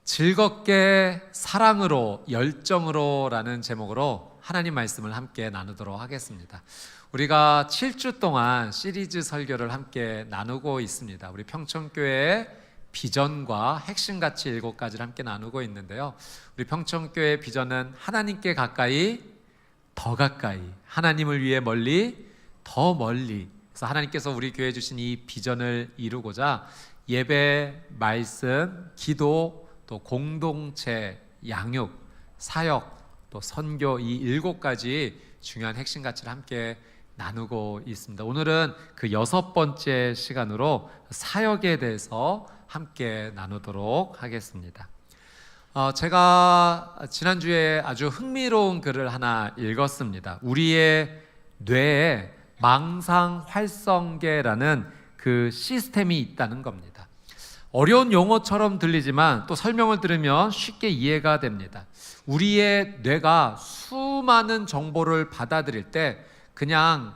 즐겁게 사랑으로 열정으로 라는 제목으로 하나님 말씀을 함께 나누도록 하겠습니다. 우리가 7주 동안 시리즈 설교를 함께 나누고 있습니다. 우리 평천교회의 비전과 핵심 가치 7가지를 함께 나누고 있는데요. 우리 평천교회의 비전은 하나님께 가까이 더 가까이, 하나님을 위해 멀리 더 멀리. 그래서 하나님께서 우리 교회에 주신 이 비전을 이루고자 예배, 말씀, 기도, 또 공동체, 양육, 사역, 또 선교, 이 7가지 중요한 핵심 가치를 함께 나누고 있습니다. 오늘은 그 6번째 시간으로 사역에 대해서 함께 나누도록 하겠습니다. 제가 지난주에 아주 흥미로운 글을 하나 읽었습니다. 우리의 뇌에 망상활성계라는 그 시스템이 있다는 겁니다. 어려운 용어처럼 들리지만 또 설명을 들으면 쉽게 이해가 됩니다. 우리의 뇌가 수많은 정보를 받아들일 때 그냥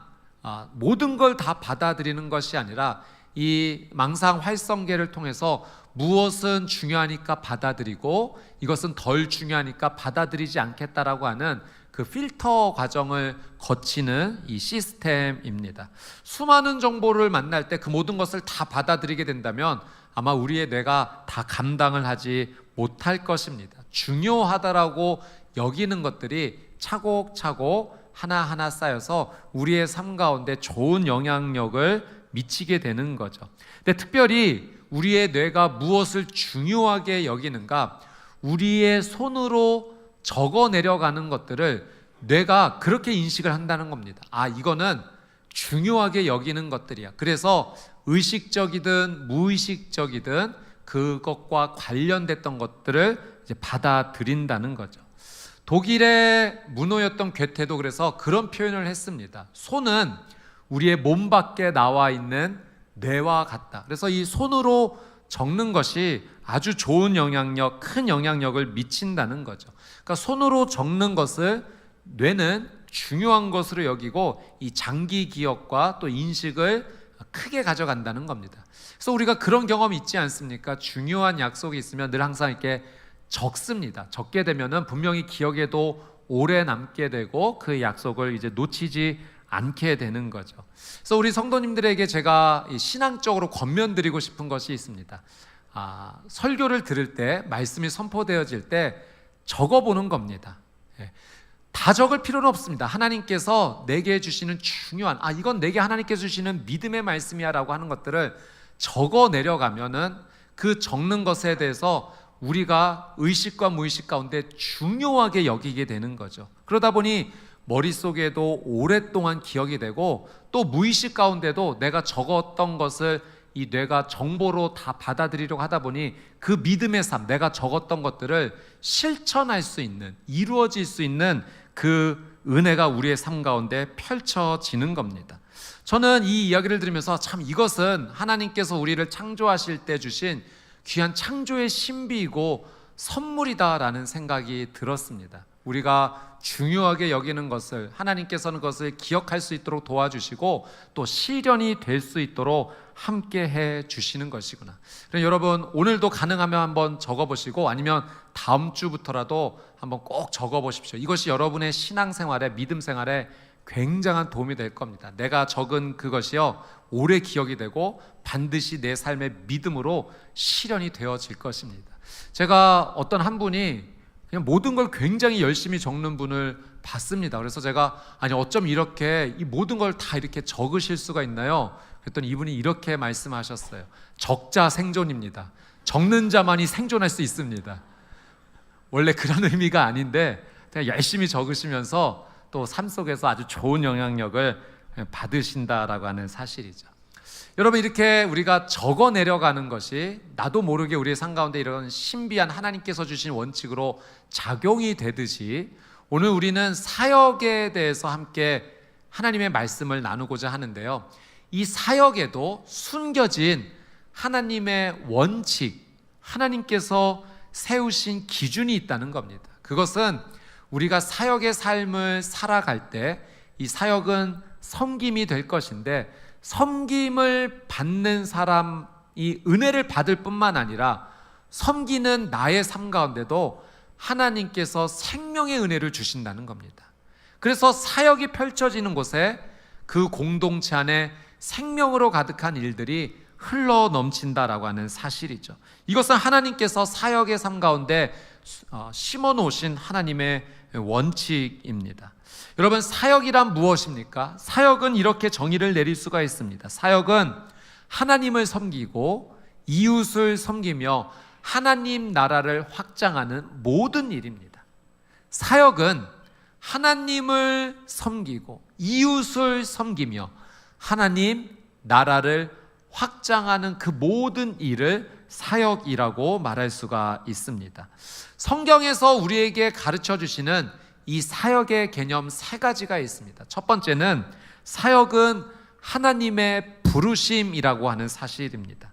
모든 걸 다 받아들이는 것이 아니라 이 망상활성계를 통해서 무엇은 중요하니까 받아들이고 이것은 덜 중요하니까 받아들이지 않겠다라고 하는 그 필터 과정을 거치는 이 시스템입니다. 수많은 정보를 만날 때 그 모든 것을 다 받아들이게 된다면 아마 우리의 뇌가 다 감당을 하지 못할 것입니다. 중요하다라고 여기는 것들이 차곡차곡 하나하나 쌓여서 우리의 삶 가운데 좋은 영향력을 미치게 되는 거죠. 근데 특별히 우리의 뇌가 무엇을 중요하게 여기는가? 우리의 손으로 적어 내려가는 것들을 뇌가 그렇게 인식을 한다는 겁니다. 이거는 중요하게 여기는 것들이야. 그래서 의식적이든 무의식적이든 그것과 관련됐던 것들을 이제 받아들인다는 거죠. 독일의 문호였던 괴테도 그래서 그런 표현을 했습니다. 손은 우리의 몸 밖에 나와 있는 뇌와 같다. 그래서 이 손으로 적는 것이 아주 좋은 영향력, 큰 영향력을 미친다는 거죠. 그러니까 손으로 적는 것을 뇌는 중요한 것으로 여기고 이 장기 기억과 또 인식을 크게 가져간다는 겁니다. 그래서 우리가 그런 경험이 있지 않습니까? 중요한 약속이 있으면 늘 항상 이렇게 적습니다. 적게 되면은 분명히 기억에도 오래 남게 되고 그 약속을 이제 놓치지 않게 되는 거죠. 그래서 우리 성도님들에게 제가 신앙적으로 권면드리고 싶은 것이 있습니다. 설교를 들을 때, 말씀이 선포되어질 때 적어보는 겁니다. 다 적을 필요는 없습니다. 하나님께서 내게 주시는 중요한 이건 내게 하나님께서 주시는 믿음의 말씀이야 라고 하는 것들을 적어 내려가면은 그 적는 것에 대해서 우리가 의식과 무의식 가운데 중요하게 여기게 되는 거죠. 그러다 보니 머릿속에도 오랫동안 기억이 되고 또 무의식 가운데도 내가 적었던 것을 이 뇌가 정보로 다 받아들이려고 하다 보니 그 믿음의 삶, 내가 적었던 것들을 실천할 수 있는, 이루어질 수 있는 그 은혜가 우리의 삶 가운데 펼쳐지는 겁니다. 저는 이 이야기를 들으면서 참 이것은 하나님께서 우리를 창조하실 때 주신 귀한 창조의 신비이고 선물이다라는 생각이 들었습니다. 우리가 중요하게 여기는 것을 하나님께서는 그것을 기억할 수 있도록 도와주시고 또 실현이 될 수 있도록 함께 해 주시는 것이구나. 그럼 여러분 오늘도 가능하면 한번 적어보시고 아니면 다음 주부터라도 한번 꼭 적어보십시오. 이것이 여러분의 신앙생활에, 믿음생활에 굉장한 도움이 될 겁니다. 내가 적은 그것이요 오래 기억이 되고 반드시 내 삶의 믿음으로 실현이 되어질 것입니다. 제가 어떤 한 분이 그냥 모든 걸 굉장히 열심히 적는 분을 봤습니다. 그래서 제가 어쩜 이렇게 이 모든 걸 다 이렇게 적으실 수가 있나요? 그랬더니 이분이 이렇게 말씀하셨어요. 적자 생존입니다. 적는 자만이 생존할 수 있습니다. 원래 그런 의미가 아닌데 그냥 열심히 적으시면서 또 삶 속에서 아주 좋은 영향력을 받으신다라고 하는 사실이죠. 여러분 이렇게 우리가 적어 내려가는 것이 나도 모르게 우리의 삶 가운데 이런 신비한 하나님께서 주신 원칙으로 작용이 되듯이 오늘 우리는 사역에 대해서 함께 하나님의 말씀을 나누고자 하는데요. 이 사역에도 숨겨진 하나님의 원칙, 하나님께서 세우신 기준이 있다는 겁니다. 그것은 우리가 사역의 삶을 살아갈 때 이 사역은 섬김이 될 것인데 섬김을 받는 사람이 은혜를 받을 뿐만 아니라 섬기는 나의 삶 가운데도 하나님께서 생명의 은혜를 주신다는 겁니다. 그래서 사역이 펼쳐지는 곳에 그 공동체 안에 생명으로 가득한 일들이 흘러 넘친다라고 하는 사실이죠. 이것은 하나님께서 사역의 삶 가운데 심어 놓으신 하나님의 원칙입니다. 여러분, 사역이란 무엇입니까? 사역은 이렇게 정의를 내릴 수가 있습니다. 사역은 하나님을 섬기고 이웃을 섬기며 하나님 나라를 확장하는 모든 일입니다. 사역은 하나님을 섬기고 이웃을 섬기며 하나님 나라를 확장하는 그 모든 일을 사역이라고 말할 수가 있습니다. 성경에서 우리에게 가르쳐 주시는 이 사역의 개념 세 가지가 있습니다. 첫 번째는 사역은 하나님의 부르심이라고 하는 사실입니다.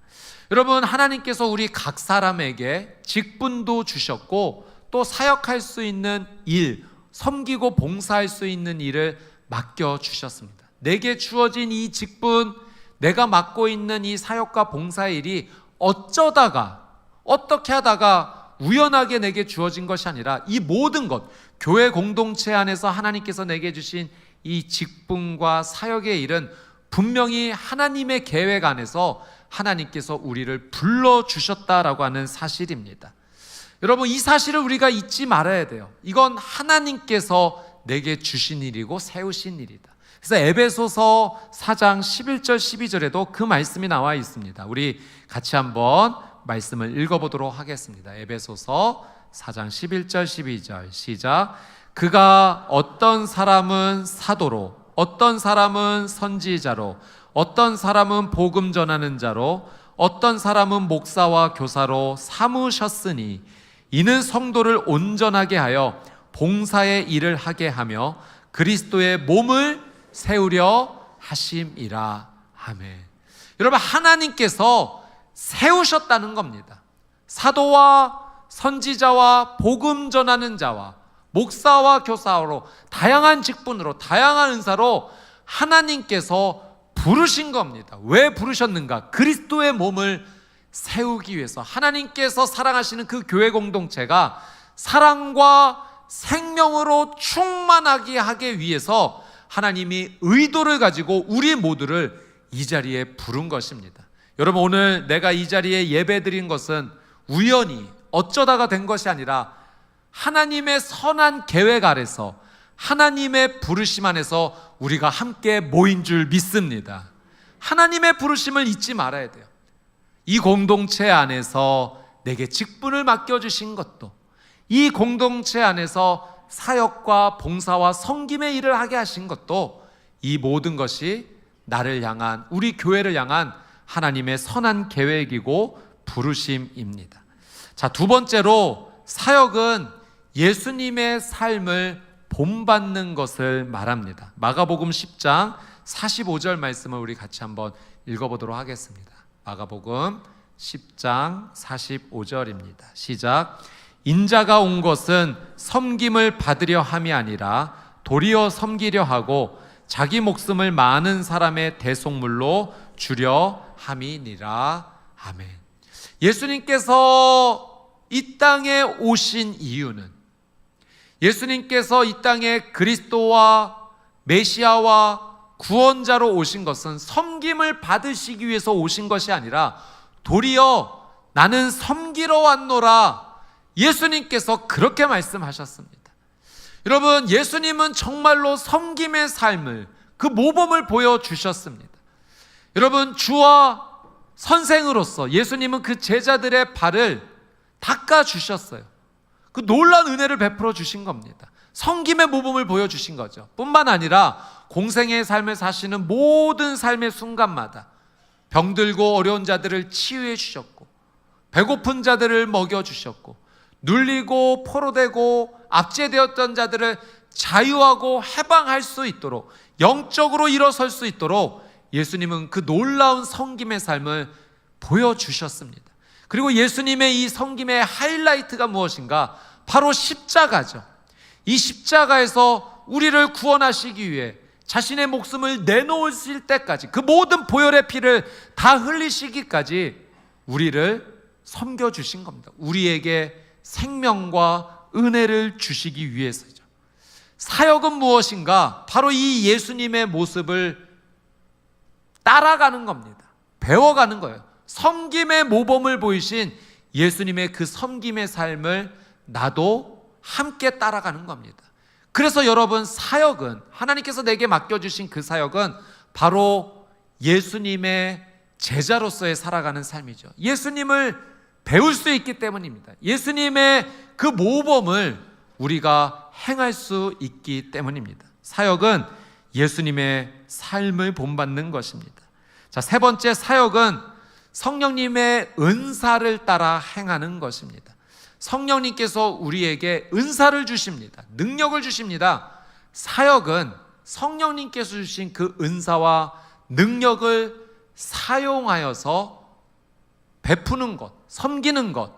여러분, 하나님께서 우리 각 사람에게 직분도 주셨고 또 사역할 수 있는 일, 섬기고 봉사할 수 있는 일을 맡겨주셨습니다. 내게 주어진 이 직분, 내가 맡고 있는 이 사역과 봉사의 일이 어쩌다가 어떻게 하다가 우연하게 내게 주어진 것이 아니라 이 모든 것, 교회 공동체 안에서 하나님께서 내게 주신 이 직분과 사역의 일은 분명히 하나님의 계획 안에서 하나님께서 우리를 불러주셨다라고 하는 사실입니다. 여러분, 이 사실을 우리가 잊지 말아야 돼요. 이건 하나님께서 내게 주신 일이고 세우신 일이다. 그래서 에베소서 4장 11절 12절에도 그 말씀이 나와 있습니다. 우리 같이 한번 말씀을 읽어보도록 하겠습니다. 에베소서 4장 11절 12절 시작. 그가 어떤 사람은 사도로, 어떤 사람은 선지자로, 어떤 사람은 복음 전하는 자로, 어떤 사람은 목사와 교사로 삼으셨으니 이는 성도를 온전하게 하여 봉사의 일을 하게 하며 그리스도의 몸을 세우려 하심이라. 아멘. 여러분, 하나님께서 세우셨다는 겁니다. 사도와 선지자와 복음 전하는 자와 목사와 교사로 다양한 직분으로 다양한 은사로 하나님께서 부르신 겁니다. 왜 부르셨는가? 그리스도의 몸을 세우기 위해서. 하나님께서 사랑하시는 그 교회 공동체가 사랑과 생명으로 충만하게 하기 위해서 하나님이 의도를 가지고 우리 모두를 이 자리에 부른 것입니다. 여러분, 오늘 내가 이 자리에 예배 드린 것은 우연히 어쩌다가 된 것이 아니라 하나님의 선한 계획 아래서 하나님의 부르심 안에서 우리가 함께 모인 줄 믿습니다. 하나님의 부르심을 잊지 말아야 돼요. 이 공동체 안에서 내게 직분을 맡겨주신 것도, 이 공동체 안에서 사역과 봉사와 섬김의 일을 하게 하신 것도, 이 모든 것이 나를 향한, 우리 교회를 향한 하나님의 선한 계획이고 부르심입니다. 자, 두 번째로 사역은 예수님의 삶을 본받는 것을 말합니다. 마가복음 10장 45절 말씀을 우리 같이 한번 읽어보도록 하겠습니다. 마가복음 10장 45절입니다. 시작. 인자가 온 것은 섬김을 받으려 함이 아니라 도리어 섬기려 하고 자기 목숨을 많은 사람의 대속물로 주려 함이니라. 아멘. 예수님께서 이 땅에 오신 이유는, 예수님께서 이 땅에 그리스도와 메시아와 구원자로 오신 것은 섬김을 받으시기 위해서 오신 것이 아니라 도리어 나는 섬기러 왔노라. 예수님께서 그렇게 말씀하셨습니다. 여러분, 예수님은 정말로 섬김의 삶을, 그 모범을 보여주셨습니다. 여러분, 주와 선생으로서 예수님은 그 제자들의 발을 닦아주셨어요. 그 놀라운 은혜를 베풀어 주신 겁니다. 섬김의 모범을 보여주신 거죠. 뿐만 아니라 공생의 삶을 사시는 모든 삶의 순간마다 병들고 어려운 자들을 치유해 주셨고, 배고픈 자들을 먹여주셨고, 눌리고 포로되고 압제되었던 자들을 자유하고 해방할 수 있도록, 영적으로 일어설 수 있도록 예수님은 그 놀라운 섬김의 삶을 보여주셨습니다. 그리고 예수님의 이 섬김의 하이라이트가 무엇인가? 바로 십자가죠. 이 십자가에서 우리를 구원하시기 위해 자신의 목숨을 내놓으실 때까지, 그 모든 보혈의 피를 다 흘리시기까지 우리를 섬겨주신 겁니다. 우리에게 생명과 은혜를 주시기 위해서죠. 사역은 무엇인가? 바로 이 예수님의 모습을 따라가는 겁니다. 배워가는 거예요. 섬김의 모범을 보이신 예수님의 그 섬김의 삶을 나도 함께 따라가는 겁니다. 그래서 여러분, 사역은, 하나님께서 내게 맡겨주신 그 사역은 바로 예수님의 제자로서의 살아가는 삶이죠. 예수님을 배울 수 있기 때문입니다. 예수님의 그 모범을 우리가 행할 수 있기 때문입니다. 사역은 예수님의 삶을 본받는 것입니다. 자, 세 번째, 사역은 성령님의 은사를 따라 행하는 것입니다. 성령님께서 우리에게 은사를 주십니다. 능력을 주십니다. 사역은 성령님께서 주신 그 은사와 능력을 사용하여서 베푸는 것, 섬기는 것,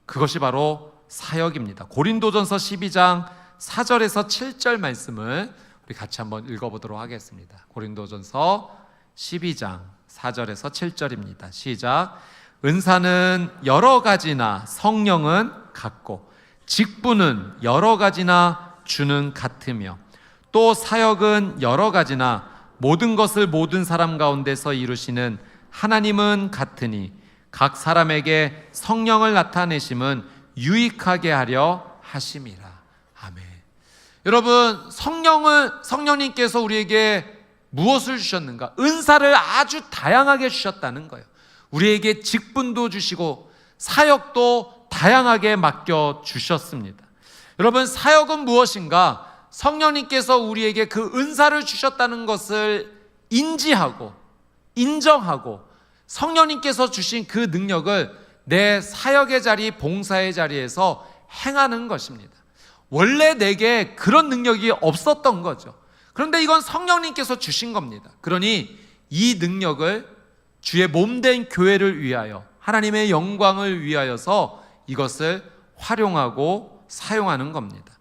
그것이 바로 사역입니다. 고린도전서 12장 4절에서 7절 말씀을 우리 같이 한번 읽어보도록 하겠습니다. 고린도전서 12장 4절에서 7절입니다. 시작. 은사는 여러 가지나 성령은 같고 직분은 여러 가지나 주는 같으며 또 사역은 여러 가지나 모든 것을 모든 사람 가운데서 이루시는 하나님은 같으니 각 사람에게 성령을 나타내심은 유익하게 하려 하심이라. 아멘. 여러분, 성령님께서 우리에게 무엇을 주셨는가? 은사를 아주 다양하게 주셨다는 거예요. 우리에게 직분도 주시고 사역도 다양하게 맡겨 주셨습니다. 여러분, 사역은 무엇인가? 성령님께서 우리에게 그 은사를 주셨다는 것을 인지하고 인정하고 성령님께서 주신 그 능력을 내 사역의 자리, 봉사의 자리에서 행하는 것입니다. 원래 내게 그런 능력이 없었던 거죠. 그런데 이건 성령님께서 주신 겁니다. 그러니 이 능력을 주의 몸된 교회를 위하여, 하나님의 영광을 위하여서 이것을 활용하고 사용하는 겁니다.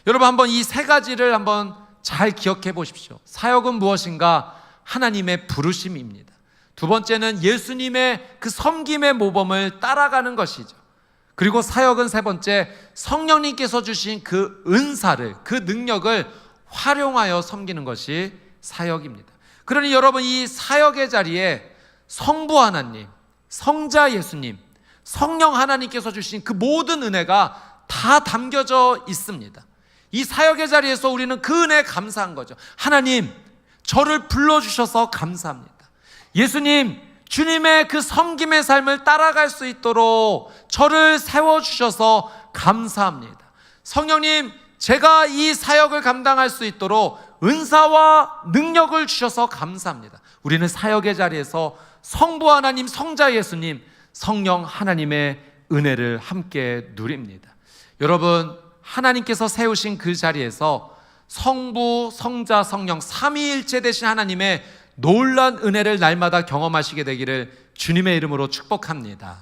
여러분, 한번 이 세 가지를 한번 잘 기억해 보십시오. 사역은 무엇인가? 하나님의 부르심입니다. 두 번째는 예수님의 그 섬김의 모범을 따라가는 것이죠. 그리고 사역은 세 번째, 성령님께서 주신 그 은사를, 그 능력을 활용하여 섬기는 것이 사역입니다. 그러니 여러분, 이 사역의 자리에 성부 하나님, 성자 예수님, 성령 하나님께서 주신 그 모든 은혜가 다 담겨져 있습니다. 이 사역의 자리에서 우리는 그 은혜에 감사한 거죠. 하나님, 저를 불러주셔서 감사합니다. 예수님, 주님의 그 섬김의 삶을 따라갈 수 있도록 저를 세워주셔서 감사합니다. 성령님, 제가 이 사역을 감당할 수 있도록 은사와 능력을 주셔서 감사합니다. 우리는 사역의 자리에서 성부 하나님, 성자 예수님, 성령 하나님의 은혜를 함께 누립니다. 여러분, 하나님께서 세우신 그 자리에서 성부, 성자, 성령 삼위일체 되신 하나님의 놀라운 은혜를 날마다 경험하시게 되기를 주님의 이름으로 축복합니다.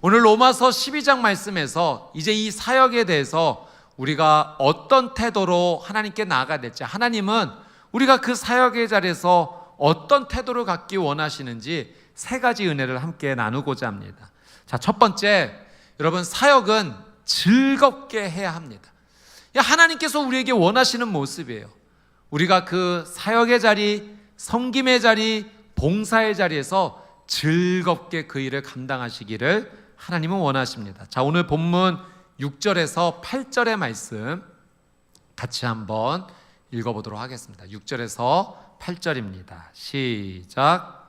오늘 로마서 12장 말씀에서 이제 이 사역에 대해서 우리가 어떤 태도로 하나님께 나아가야 될지, 하나님은 우리가 그 사역의 자리에서 어떤 태도를 갖기 원하시는지 세 가지 은혜를 함께 나누고자 합니다. 자, 첫 번째, 여러분, 사역은 즐겁게 해야 합니다. 하나님께서 우리에게 원하시는 모습이에요. 우리가 그 사역의 자리, 섬김의 자리, 봉사의 자리에서 즐겁게 그 일을 감당하시기를 하나님은 원하십니다. 자, 오늘 본문 6절에서 8절의 말씀 같이 한번 읽어보도록 하겠습니다. 6절에서 8절입니다. 시작.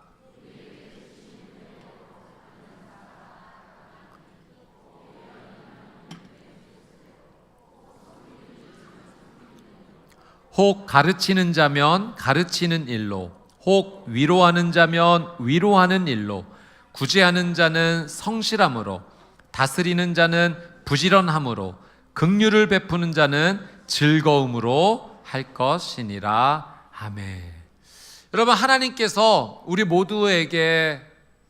혹 가르치는 자면 가르치는 일로, 혹 위로하는 자면 위로하는 일로, 구제하는 자는 성실함으로, 다스리는 자는 부지런함으로, 긍휼을 베푸는 자는 즐거움으로 할 것이니라. 아멘. 여러분, 하나님께서 우리 모두에게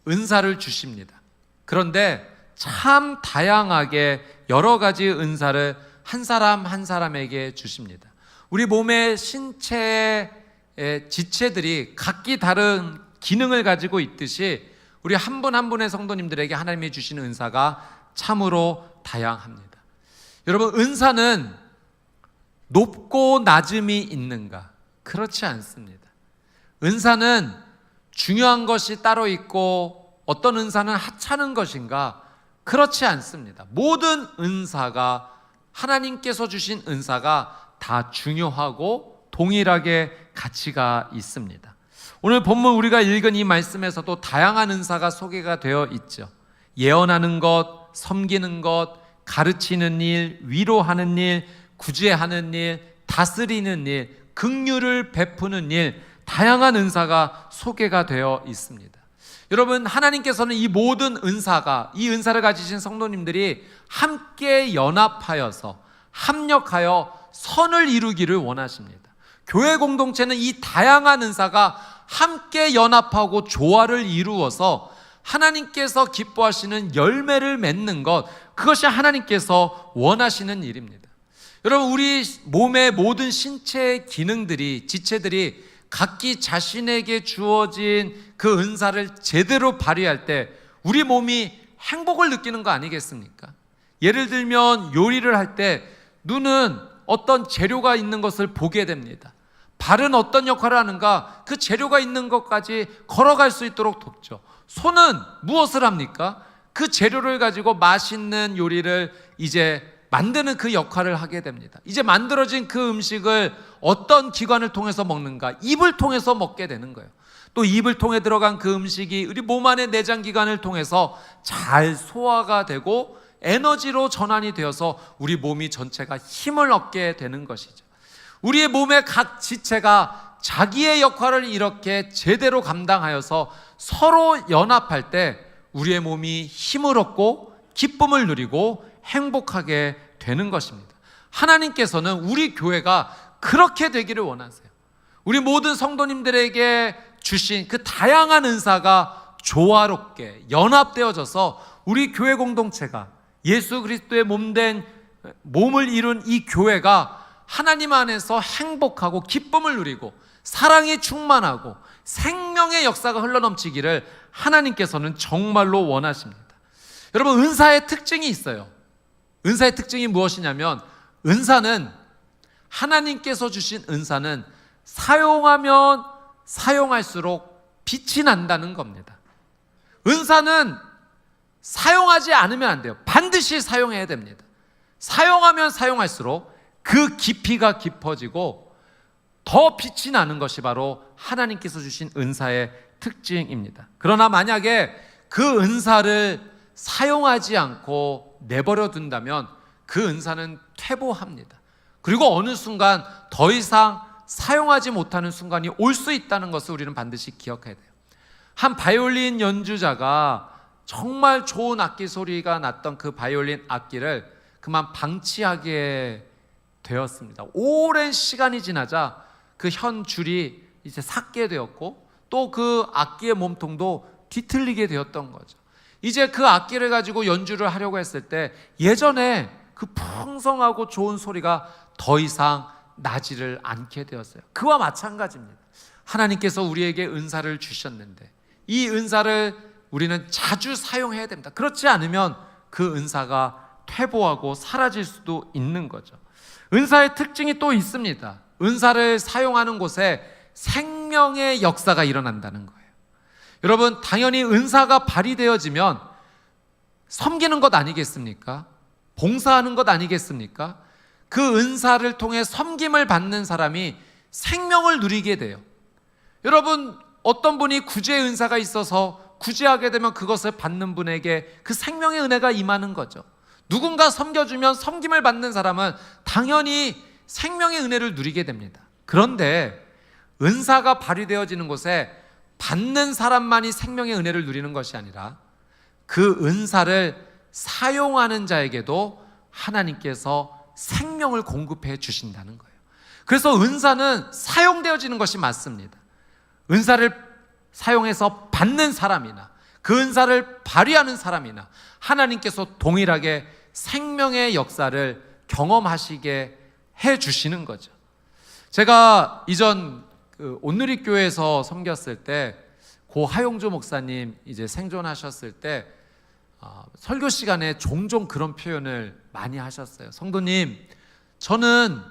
은사를 주십니다. 그런데 참 다양하게 여러 가지 은사를 한 사람 한 사람에게 주십니다. 우리 몸의 신체의 지체들이 각기 다른 기능을 가지고 있듯이 우리 한 분 한 분의 성도님들에게 하나님이 주시는 은사가 참으로 다양합니다. 여러분, 은사는 높고 낮음이 있는가? 그렇지 않습니다. 은사는 중요한 것이 따로 있고 어떤 은사는 하찮은 것인가? 그렇지 않습니다. 모든 은사가, 하나님께서 주신 은사가 다 중요하고 동일하게 가치가 있습니다. 오늘 본문 우리가 읽은 이 말씀에서도 다양한 은사가 소개가 되어 있죠. 예언하는 것, 섬기는 것, 가르치는 일, 위로하는 일, 구제하는 일, 다스리는 일, 긍휼을 베푸는 일, 다양한 은사가 소개가 되어 있습니다. 여러분, 하나님께서는 이 모든 은사가, 이 은사를 가지신 성도님들이 함께 연합하여서 합력하여 선을 이루기를 원하십니다. 교회 공동체는 이 다양한 은사가 함께 연합하고 조화를 이루어서 하나님께서 기뻐하시는 열매를 맺는 것, 그것이 하나님께서 원하시는 일입니다. 여러분, 우리 몸의 모든 신체의 기능들이, 지체들이 각기 자신에게 주어진 그 은사를 제대로 발휘할 때 우리 몸이 행복을 느끼는 거 아니겠습니까? 예를 들면 요리를 할 때 눈은 어떤 재료가 있는 것을 보게 됩니다. 발은 어떤 역할을 하는가? 그 재료가 있는 것까지 걸어갈 수 있도록 돕죠. 손은 무엇을 합니까? 그 재료를 가지고 맛있는 요리를 이제 만드는 그 역할을 하게 됩니다. 이제 만들어진 그 음식을 어떤 기관을 통해서 먹는가? 입을 통해서 먹게 되는 거예요. 또 입을 통해 들어간 그 음식이 우리 몸 안의 내장기관을 통해서 잘 소화가 되고 에너지로 전환이 되어서 우리 몸이 전체가 힘을 얻게 되는 것이죠. 우리의 몸의 각 지체가 자기의 역할을 이렇게 제대로 감당하여서 서로 연합할 때 우리의 몸이 힘을 얻고 기쁨을 누리고 행복하게 되는 것입니다. 하나님께서는 우리 교회가 그렇게 되기를 원하세요. 우리 모든 성도님들에게 주신 그 다양한 은사가 조화롭게 연합되어져서 우리 교회 공동체가 예수 그리스도의 몸을 이룬 이 교회가 하나님 안에서 행복하고 기쁨을 누리고 사랑이 충만하고 생명의 역사가 흘러넘치기를 하나님께서는 정말로 원하십니다. 여러분, 은사의 특징이 있어요. 은사의 특징이 무엇이냐면, 은사는, 하나님께서 주신 은사는 사용하면 사용할수록 빛이 난다는 겁니다. 은사는 사용하지 않으면 안 돼요. 반드시 사용해야 됩니다. 사용하면 사용할수록 그 깊이가 깊어지고 더 빛이 나는 것이 바로 하나님께서 주신 은사의 특징입니다. 그러나 만약에 그 은사를 사용하지 않고 내버려 둔다면 그 은사는 퇴보합니다. 그리고 어느 순간 더 이상 사용하지 못하는 순간이 올 수 있다는 것을 우리는 반드시 기억해야 돼요. 한 바이올린 연주자가 정말 좋은 악기 소리가 났던 그 바이올린 악기를 그만 방치하게 되었습니다. 오랜 시간이 지나자 그 현줄이 이제 삭게 되었고 또 그 악기의 몸통도 뒤틀리게 되었던 거죠. 이제 그 악기를 가지고 연주를 하려고 했을 때 예전에 그 풍성하고 좋은 소리가 더 이상 나지를 않게 되었어요. 그와 마찬가지입니다. 하나님께서 우리에게 은사를 주셨는데 이 은사를 우리는 자주 사용해야 됩니다. 그렇지 않으면 그 은사가 퇴보하고 사라질 수도 있는 거죠. 은사의 특징이 또 있습니다. 은사를 사용하는 곳에 생명의 역사가 일어난다는 거예요. 여러분, 당연히 은사가 발휘되어지면 섬기는 것 아니겠습니까? 봉사하는 것 아니겠습니까? 그 은사를 통해 섬김을 받는 사람이 생명을 누리게 돼요. 여러분, 어떤 분이 구제의 은사가 있어서 구제하게 되면 그것을 받는 분에게 그 생명의 은혜가 임하는 거죠. 누군가 섬겨주면 섬김을 받는 사람은 당연히 생명의 은혜를 누리게 됩니다. 그런데 은사가 발휘되어지는 곳에 받는 사람만이 생명의 은혜를 누리는 것이 아니라 그 은사를 사용하는 자에게도 하나님께서 생명을 공급해 주신다는 거예요. 그래서 은사는 사용되어지는 것이 맞습니다. 은사를 사용해서 받는 사람이나 그 은사를 발휘하는 사람이나 하나님께서 동일하게 생명의 역사를 경험하시게 해 주시는 거죠. 제가 이전 온누리교회에서 섬겼을 때 고 하용조 목사님 이제 생존하셨을 때 설교 시간에 종종 그런 표현을 많이 하셨어요. 성도님, 저는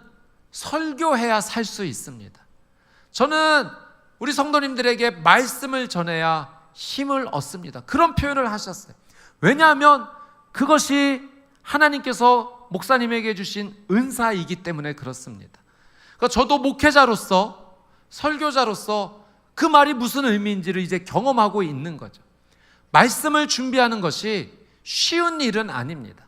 설교해야 살 수 있습니다. 저는 우리 성도님들에게 말씀을 전해야 힘을 얻습니다. 그런 표현을 하셨어요. 왜냐하면 그것이 하나님께서 목사님에게 주신 은사이기 때문에 그렇습니다. 그러니까 저도 목회자로서, 설교자로서 그 말이 무슨 의미인지를 이제 경험하고 있는 거죠. 말씀을 준비하는 것이 쉬운 일은 아닙니다.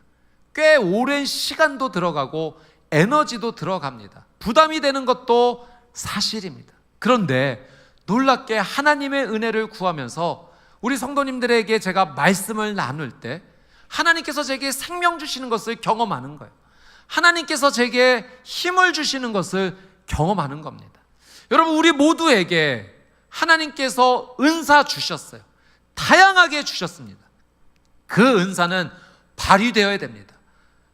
꽤 오랜 시간도 들어가고 에너지도 들어갑니다. 부담이 되는 것도 사실입니다. 그런데 놀랍게 하나님의 은혜를 구하면서 우리 성도님들에게 제가 말씀을 나눌 때 하나님께서 제게 생명 주시는 것을 경험하는 거예요. 하나님께서 제게 힘을 주시는 것을 경험하는 겁니다. 여러분, 우리 모두에게 하나님께서 은사 주셨어요. 다양하게 주셨습니다. 그 은사는 발휘되어야 됩니다.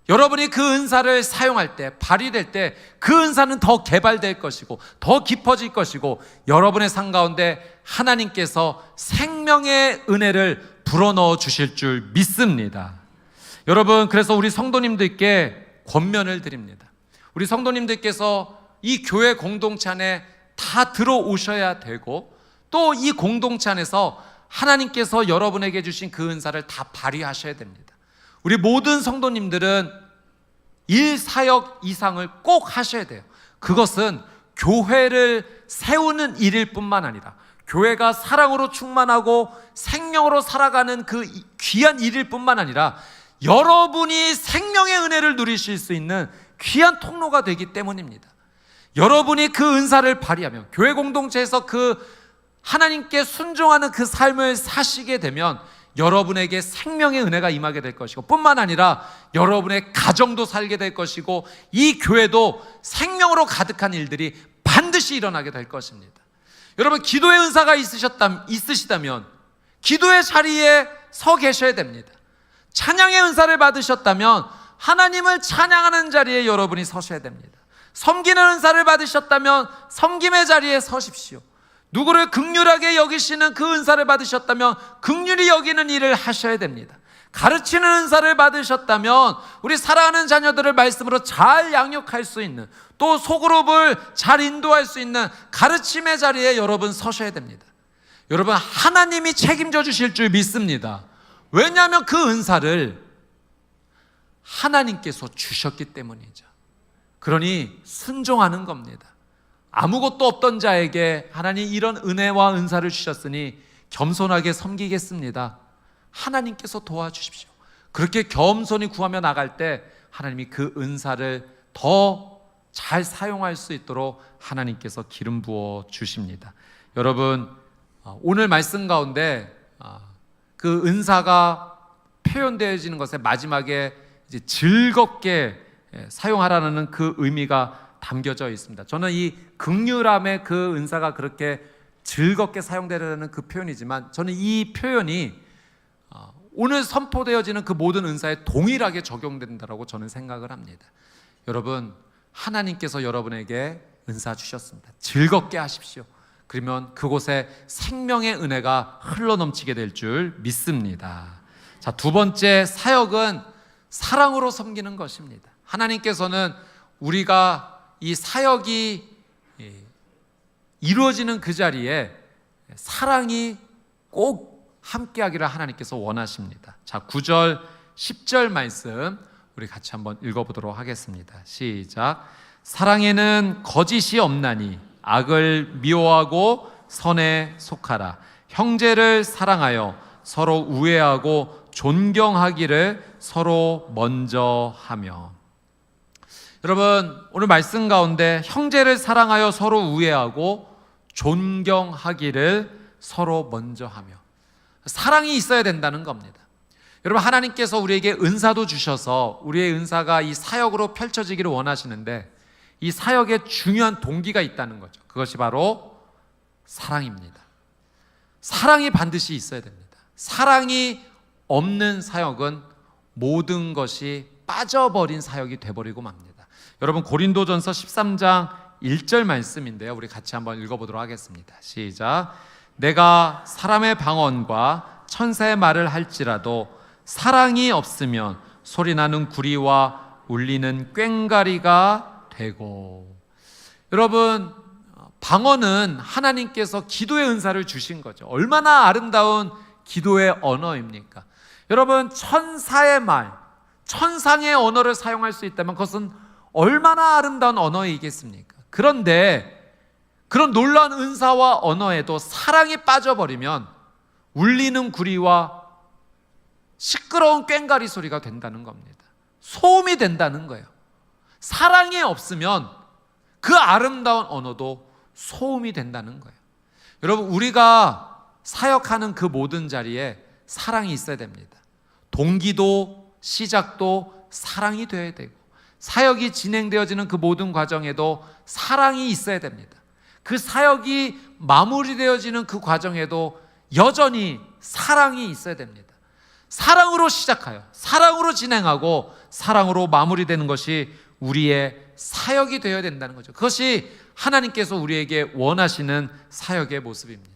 여러분이 그 은사를 사용할 때, 발휘될 때 그 은사는 더 개발될 것이고 더 깊어질 것이고 여러분의 삶 가운데 하나님께서 생명의 은혜를 불어넣어 주실 줄 믿습니다. 여러분, 그래서 우리 성도님들께 권면을 드립니다. 우리 성도님들께서 이 교회 공동체 안에 다 들어오셔야 되고 또 이 공동체 안에서 하나님께서 여러분에게 주신 그 은사를 다 발휘하셔야 됩니다. 우리 모든 성도님들은 일사역 이상을 꼭 하셔야 돼요. 그것은 교회를 세우는 일일 뿐만 아니라 교회가 사랑으로 충만하고 생명으로 살아가는 그 귀한 일일 뿐만 아니라 여러분이 생명의 은혜를 누리실 수 있는 귀한 통로가 되기 때문입니다. 여러분이 그 은사를 발휘하면 교회 공동체에서 그 하나님께 순종하는 그 삶을 사시게 되면 여러분에게 생명의 은혜가 임하게 될 것이고 뿐만 아니라 여러분의 가정도 살게 될 것이고 이 교회도 생명으로 가득한 일들이 반드시 일어나게 될 것입니다. 여러분, 기도의 은사가 있으시다면 기도의 자리에 서 계셔야 됩니다. 찬양의 은사를 받으셨다면 하나님을 찬양하는 자리에 여러분이 서셔야 됩니다. 섬기는 은사를 받으셨다면 섬김의 자리에 서십시오. 누구를 긍휼하게 여기시는 그 은사를 받으셨다면 긍휼히 여기는 일을 하셔야 됩니다. 가르치는 은사를 받으셨다면 우리 사랑하는 자녀들을 말씀으로 잘 양육할 수 있는, 또 소그룹을 잘 인도할 수 있는 가르침의 자리에 여러분 서셔야 됩니다. 여러분, 하나님이 책임져 주실 줄 믿습니다. 왜냐하면 그 은사를 하나님께서 주셨기 때문이죠. 그러니 순종하는 겁니다. 아무것도 없던 자에게 하나님 이런 은혜와 은사를 주셨으니 겸손하게 섬기겠습니다. 하나님께서 도와주십시오. 그렇게 겸손히 구하며 나갈 때 하나님이 그 은사를 더 잘 사용할 수 있도록 하나님께서 기름 부어 주십니다. 여러분, 오늘 말씀 가운데 그 은사가 표현되어지는 것의 마지막에 이제 즐겁게 사용하라는 그 의미가 담겨져 있습니다. 저는 이 긍휼함의 그 은사가 그렇게 즐겁게 사용되려는 그 표현이지만 저는 이 표현이 오늘 선포되어지는 그 모든 은사에 동일하게 적용된다고 저는 생각을 합니다. 여러분, 하나님께서 여러분에게 은사 주셨습니다. 즐겁게 하십시오. 그러면 그곳에 생명의 은혜가 흘러넘치게 될 줄 믿습니다. 자, 두 번째 사역은 사랑으로 섬기는 것입니다. 하나님께서는 우리가 이 사역이 이루어지는 그 자리에 사랑이 꼭 함께하기를 하나님께서 원하십니다. 자, 9절 10절 말씀 우리 같이 한번 읽어보도록 하겠습니다. 시작. 사랑에는 거짓이 없나니 악을 미워하고 선에 속하라. 형제를 사랑하여 서로 우애하고 존경하기를 서로 먼저 하며. 여러분, 오늘 말씀 가운데 형제를 사랑하여 서로 우애하고 존경하기를 서로 먼저 하며, 사랑이 있어야 된다는 겁니다. 여러분, 하나님께서 우리에게 은사도 주셔서 우리의 은사가 이 사역으로 펼쳐지기를 원하시는데 이 사역에 중요한 동기가 있다는 거죠. 그것이 바로 사랑입니다. 사랑이 반드시 있어야 됩니다. 사랑이 없는 사역은 모든 것이 빠져버린 사역이 돼버리고 맙니다. 여러분, 고린도전서 13장 1절 말씀인데요, 우리 같이 한번 읽어보도록 하겠습니다. 시작. 내가 사람의 방언과 천사의 말을 할지라도 사랑이 없으면 소리나는 구리와 울리는 꽹과리가 되고. 여러분, 방언은 하나님께서 기도의 은사를 주신 거죠. 얼마나 아름다운 기도의 언어입니까? 여러분, 천사의 말, 천상의 언어를 사용할 수 있다면 그것은 얼마나 아름다운 언어이겠습니까? 그런데 그런 놀라운 은사와 언어에도 사랑이 빠져버리면 울리는 구리와 시끄러운 꽹과리 소리가 된다는 겁니다. 소음이 된다는 거예요. 사랑이 없으면 그 아름다운 언어도 소음이 된다는 거예요. 여러분, 우리가 사역하는 그 모든 자리에 사랑이 있어야 됩니다. 동기도 시작도 사랑이 되어야 되고, 사역이 진행되어지는 그 모든 과정에도 사랑이 있어야 됩니다. 그 사역이 마무리되어지는 그 과정에도 여전히 사랑이 있어야 됩니다. 사랑으로 시작하여 사랑으로 진행하고 사랑으로 마무리되는 것이 우리의 사역이 되어야 된다는 거죠. 그것이 하나님께서 우리에게 원하시는 사역의 모습입니다.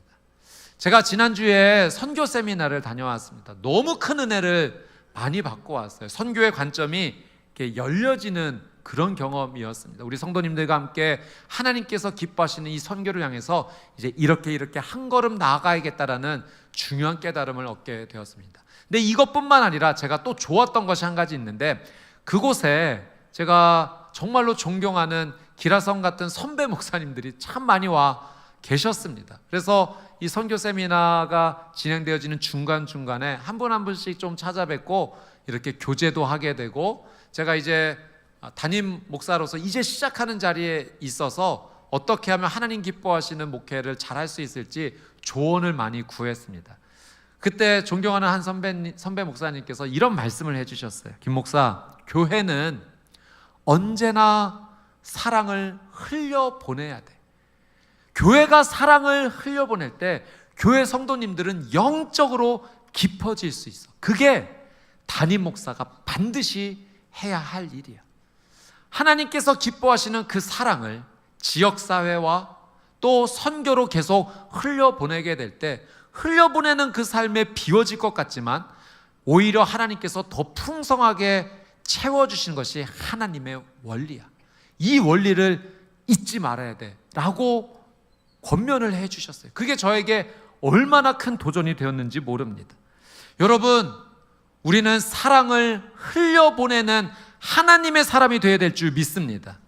제가 지난주에 선교 세미나를 다녀왔습니다. 너무 큰 은혜를 많이 받고 왔어요. 선교의 관점이 이렇게 열려지는 그런 경험이었습니다. 우리 성도님들과 함께 하나님께서 기뻐하시는 이 선교를 향해서 이제 이렇게 한 걸음 나아가야겠다라는 중요한 깨달음을 얻게 되었습니다. 근데 이것뿐만 아니라 제가 또 좋았던 것이 한 가지 있는데, 그곳에 제가 정말로 존경하는 기라성 같은 선배 목사님들이 참 많이 와 계셨습니다. 그래서 이 선교 세미나가 진행되어지는 중간중간에 한 분 한 분씩 좀 찾아뵙고 이렇게 교제도 하게 되고, 제가 이제 담임 목사로서 이제 시작하는 자리에 있어서 어떻게 하면 하나님 기뻐하시는 목회를 잘할 수 있을지 조언을 많이 구했습니다. 그때 존경하는 한 선배 목사님께서 이런 말씀을 해주셨어요. 김 목사, 교회는 언제나 사랑을 흘려보내야 돼. 교회가 사랑을 흘려보낼 때 교회 성도님들은 영적으로 깊어질 수 있어. 그게 담임 목사가 반드시 해야 할 일이야. 하나님께서 기뻐하시는 그 사랑을 지역사회와 또 선교로 계속 흘려보내게 될 때, 흘려보내는 그 삶에 비워질 것 같지만 오히려 하나님께서 더 풍성하게 채워주시는 것이 하나님의 원리야. 이 원리를 잊지 말아야 돼 라고 권면을 해주셨어요. 그게 저에게 얼마나 큰 도전이 되었는지 모릅니다. 여러분, 우리는 사랑을 흘려보내는 하나님의 사람이 되어야 될 줄 믿습니다.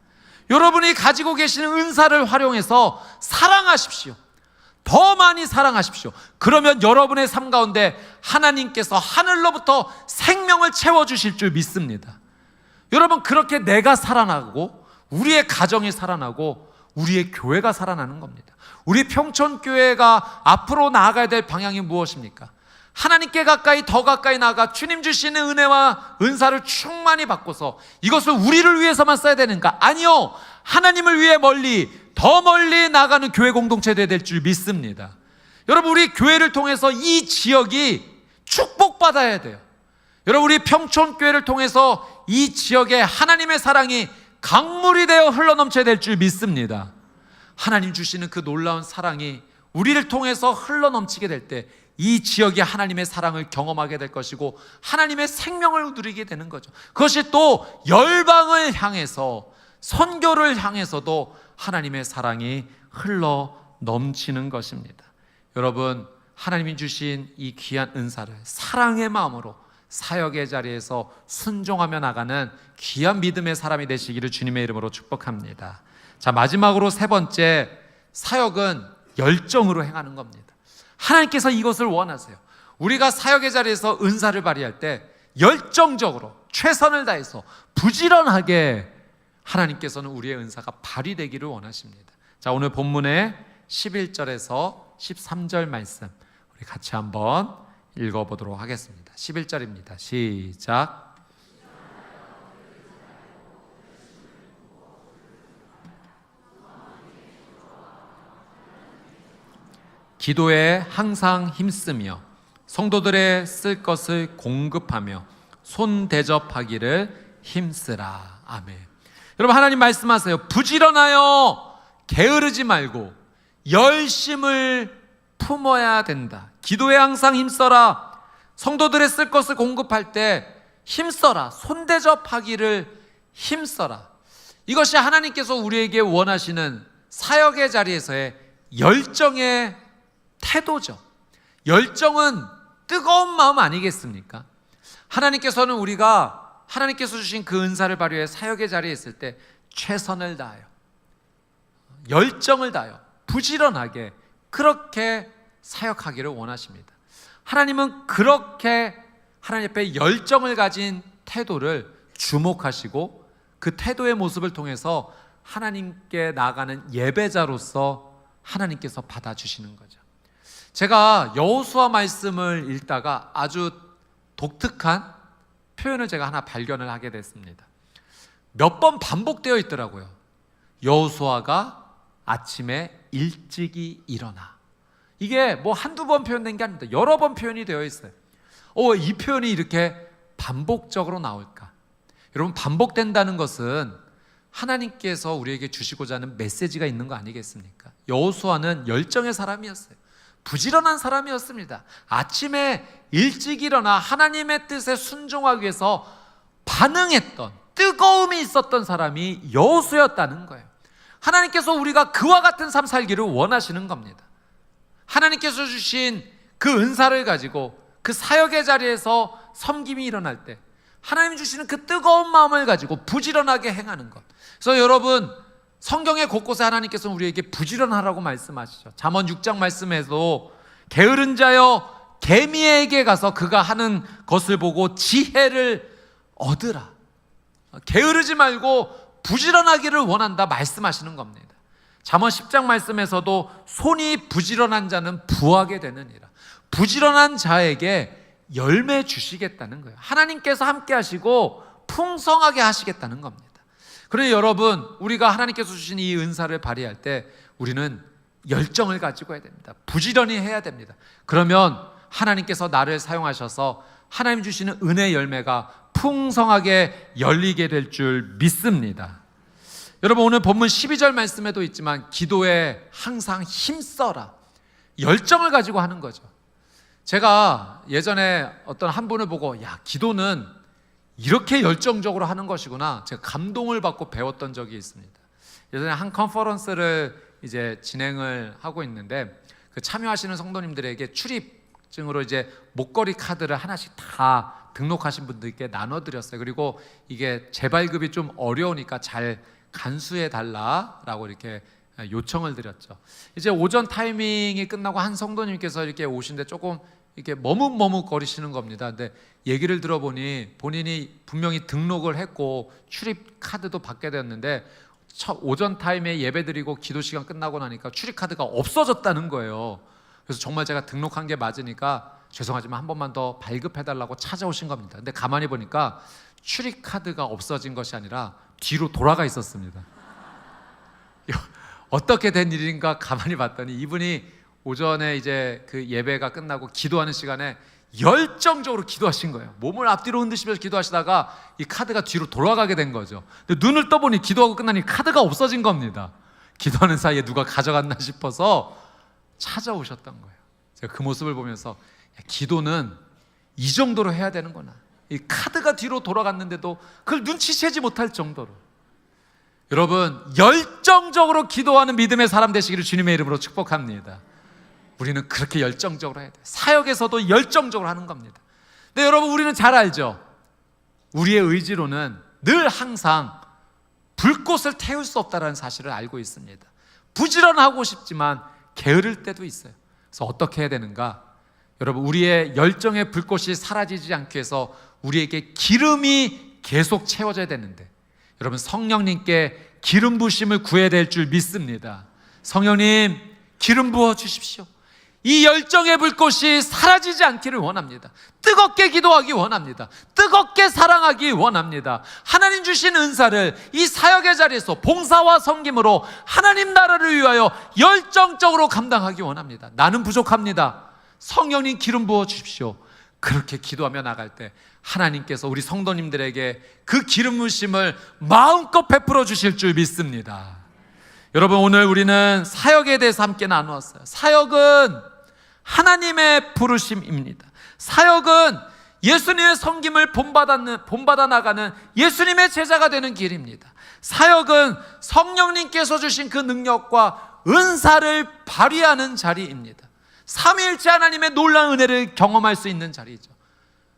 여러분이 가지고 계시는 은사를 활용해서 사랑하십시오. 더 많이 사랑하십시오. 그러면 여러분의 삶 가운데 하나님께서 하늘로부터 생명을 채워주실 줄 믿습니다. 여러분, 그렇게 내가 살아나고 우리의 가정이 살아나고 우리의 교회가 살아나는 겁니다. 우리 평촌교회가 앞으로 나아가야 될 방향이 무엇입니까? 하나님께 가까이 더 가까이 나아가 주님 주시는 은혜와 은사를 충만히 받고서 이것을 우리를 위해서만 써야 되는가? 아니요, 하나님을 위해 더 멀리 나가는 교회 공동체 되어야 될 줄 믿습니다. 여러분, 우리 교회를 통해서 이 지역이 축복받아야 돼요. 여러분, 우리 평촌교회를 통해서 이 지역에 하나님의 사랑이 강물이 되어 흘러넘쳐야 될 줄 믿습니다. 하나님 주시는 그 놀라운 사랑이 우리를 통해서 흘러넘치게 될 때 이 지역이 하나님의 사랑을 경험하게 될 것이고 하나님의 생명을 누리게 되는 거죠. 그것이 또 열방을 향해서, 선교를 향해서도 하나님의 사랑이 흘러넘치는 것입니다. 여러분, 하나님이 주신 이 귀한 은사를 사랑의 마음으로 사역의 자리에서 순종하며 나가는 귀한 믿음의 사람이 되시기를 주님의 이름으로 축복합니다. 자, 마지막으로 세 번째, 사역은 열정으로 행하는 겁니다. 하나님께서 이것을 원하세요. 우리가 사역의 자리에서 은사를 발휘할 때 열정적으로 최선을 다해서 부지런하게 하나님께서는 우리의 은사가 발휘되기를 원하십니다. 자, 오늘 본문의 11절에서 13절 말씀 우리 같이 한번 읽어보도록 하겠습니다. 11절입니다. 시작. 기도에 항상 힘쓰며 성도들의 쓸 것을 공급하며 손 대접하기를 힘쓰라. 아멘. 여러분, 하나님 말씀하세요. 부지런하여 게으르지 말고 열심을 품어야 된다. 기도에 항상 힘써라. 성도들의 쓸 것을 공급할 때 힘써라. 손대접하기를 힘써라. 이것이 하나님께서 우리에게 원하시는 사역의 자리에서의 열정의 태도죠. 열정은 뜨거운 마음 아니겠습니까? 하나님께서는 우리가 하나님께서 주신 그 은사를 발휘해 사역의 자리에 있을 때 최선을 다하여, 열정을 다하여 부지런하게 그렇게 사역하기를 원하십니다. 하나님은 그렇게 하나님 앞에 열정을 가진 태도를 주목하시고 그 태도의 모습을 통해서 하나님께 나아가는 예배자로서 하나님께서 받아주시는 거죠. 제가 여호수아 말씀을 읽다가 아주 독특한 표현을 제가 하나 발견을 하게 됐습니다. 몇 번 반복되어 있더라고요. 여호수아가 아침에 일찍이 일어나. 이게 뭐 한두 번 표현된 게 아닙니다. 여러 번 표현이 되어 있어요. 이 표현이 이렇게 반복적으로 나올까? 여러분, 반복된다는 것은 하나님께서 우리에게 주시고자 하는 메시지가 있는 거 아니겠습니까? 여호수아는 열정의 사람이었어요. 부지런한 사람이었습니다. 아침에 일찍 일어나 하나님의 뜻에 순종하기 위해서 반응했던, 뜨거움이 있었던 사람이 여호수아였다는 거예요. 하나님께서 우리가 그와 같은 삶 살기를 원하시는 겁니다. 하나님께서 주신 그 은사를 가지고 그 사역의 자리에서 섬김이 일어날 때 하나님 주시는 그 뜨거운 마음을 가지고 부지런하게 행하는 것. 그래서 여러분, 성경의 곳곳에 하나님께서 우리에게 부지런하라고 말씀하시죠. 잠언 6장 말씀에도 게으른 자여 개미에게 가서 그가 하는 것을 보고 지혜를 얻으라. 게으르지 말고 부지런하기를 원한다 말씀하시는 겁니다. 잠언 10장 말씀에서도 손이 부지런한 자는 부하게 되느니라. 부지런한 자에게 열매 주시겠다는 거예요. 하나님께서 함께 하시고 풍성하게 하시겠다는 겁니다. 그러니 여러분, 우리가 하나님께서 주신 이 은사를 발휘할 때 우리는 열정을 가지고 해야 됩니다. 부지런히 해야 됩니다. 그러면 하나님께서 나를 사용하셔서 하나님 주시는 은혜의 열매가 풍성하게 열리게 될 줄 믿습니다. 여러분, 오늘 본문 12절 말씀에도 있지만 기도에 항상 힘써라. 열정을 가지고 하는 거죠. 제가 예전에 어떤 한 분을 보고 기도는 이렇게 열정적으로 하는 것이구나, 제가 감동을 받고 배웠던 적이 있습니다. 예전에 한 컨퍼런스를 이제 진행을 하고 있는데 그 참여하시는 성도님들에게 출입증으로 이제 목걸이 카드를 하나씩 다 등록하신 분들께 나눠드렸어요. 그리고 이게 재발급이 좀 어려우니까 잘 간수해 달라라고 이렇게 요청을 드렸죠. 이제 오전 타이밍이 끝나고 한 성도님께서 이렇게 오신데 조금 이렇게 머뭇머뭇거리시는 겁니다. 근데 얘기를 들어보니 본인이 분명히 등록을 했고 출입 카드도 받게 되었는데 오전 타임에 예배드리고 기도 시간 끝나고 나니까 출입 카드가 없어졌다는 거예요. 그래서 정말 제가 등록한 게 맞으니까 죄송하지만 한 번만 더 발급해달라고 찾아오신 겁니다. 근데 가만히 보니까 출입 카드가 없어진 것이 아니라 뒤로 돌아가 있었습니다. 어떻게 된 일인가 가만히 봤더니 이분이 오전에 이제 그 예배가 끝나고 기도하는 시간에 열정적으로 기도하신 거예요. 몸을 앞뒤로 흔드시면서 기도하시다가 이 카드가 뒤로 돌아가게 된 거죠. 근데 눈을 떠보니 기도하고 끝나니 카드가 없어진 겁니다. 기도하는 사이에 누가 가져갔나 싶어서 찾아오셨던 거예요. 제가 그 모습을 보면서 기도는 이 정도로 해야 되는구나. 이 카드가 뒤로 돌아갔는데도 그걸 눈치채지 못할 정도로. 여러분, 열정적으로 기도하는 믿음의 사람 되시기를 주님의 이름으로 축복합니다. 우리는 그렇게 열정적으로 해야 돼요. 사역에서도 열정적으로 하는 겁니다. 근데 여러분, 우리는 잘 알죠. 우리의 의지로는 늘 항상 불꽃을 태울 수 없다는 사실을 알고 있습니다. 부지런하고 싶지만 게으를 때도 있어요. 그래서 어떻게 해야 되는가? 여러분, 우리의 열정의 불꽃이 사라지지 않기 위해서 우리에게 기름이 계속 채워져야 되는데, 여러분, 성령님께 기름 부심을 구해야 될 줄 믿습니다. 성령님, 기름 부어 주십시오. 이 열정의 불꽃이 사라지지 않기를 원합니다. 뜨겁게 기도하기 원합니다. 뜨겁게 사랑하기 원합니다. 하나님 주신 은사를 이 사역의 자리에서 봉사와 섬김으로 하나님 나라를 위하여 열정적으로 감당하기 원합니다. 나는 부족합니다. 성령님 기름 부어 주십시오. 그렇게 기도하며 나갈 때 하나님께서 우리 성도님들에게 그 기름 부으심을 마음껏 베풀어 주실 줄 믿습니다. 여러분, 오늘 우리는 사역에 대해서 함께 나누었어요. 사역은 하나님의 부르심입니다. 사역은 예수님의 섬김을 본받아 나가는 예수님의 제자가 되는 길입니다. 사역은 성령님께서 주신 그 능력과 은사를 발휘하는 자리입니다. 삼위일체 하나님의 놀라운 은혜를 경험할 수 있는 자리죠.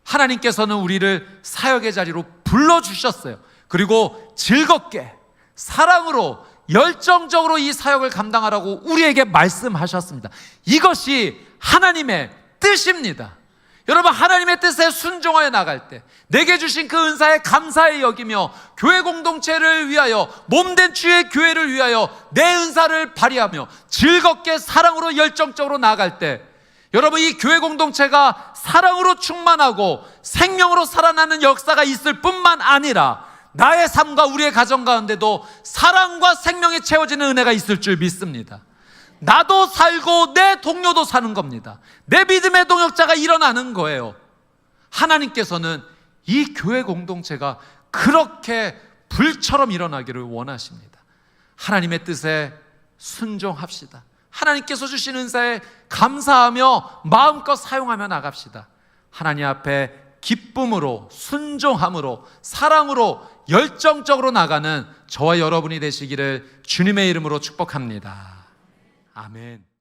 하나님께서는 우리를 사역의 자리로 불러주셨어요. 그리고 즐겁게 사랑으로 열정적으로 이 사역을 감당하라고 우리에게 말씀하셨습니다. 이것이 하나님의 뜻입니다. 여러분, 하나님의 뜻에 순종하여 나갈 때 내게 주신 그 은사에 감사히 여기며 교회 공동체를 위하여 몸된 주의 교회를 위하여 내 은사를 발휘하며 즐겁게 사랑으로 열정적으로 나아갈 때 여러분, 이 교회 공동체가 사랑으로 충만하고 생명으로 살아나는 역사가 있을 뿐만 아니라 나의 삶과 우리의 가정 가운데도 사랑과 생명이 채워지는 은혜가 있을 줄 믿습니다. 나도 살고 내 동료도 사는 겁니다. 내 믿음의 동역자가 일어나는 거예요. 하나님께서는 이 교회 공동체가 그렇게 불처럼 일어나기를 원하십니다. 하나님의 뜻에 순종합시다. 하나님께서 주신 은사에 감사하며 마음껏 사용하며 나갑시다. 하나님 앞에 기쁨으로, 순종함으로, 사랑으로 열정적으로 나가는 저와 여러분이 되시기를 주님의 이름으로 축복합니다. 아멘.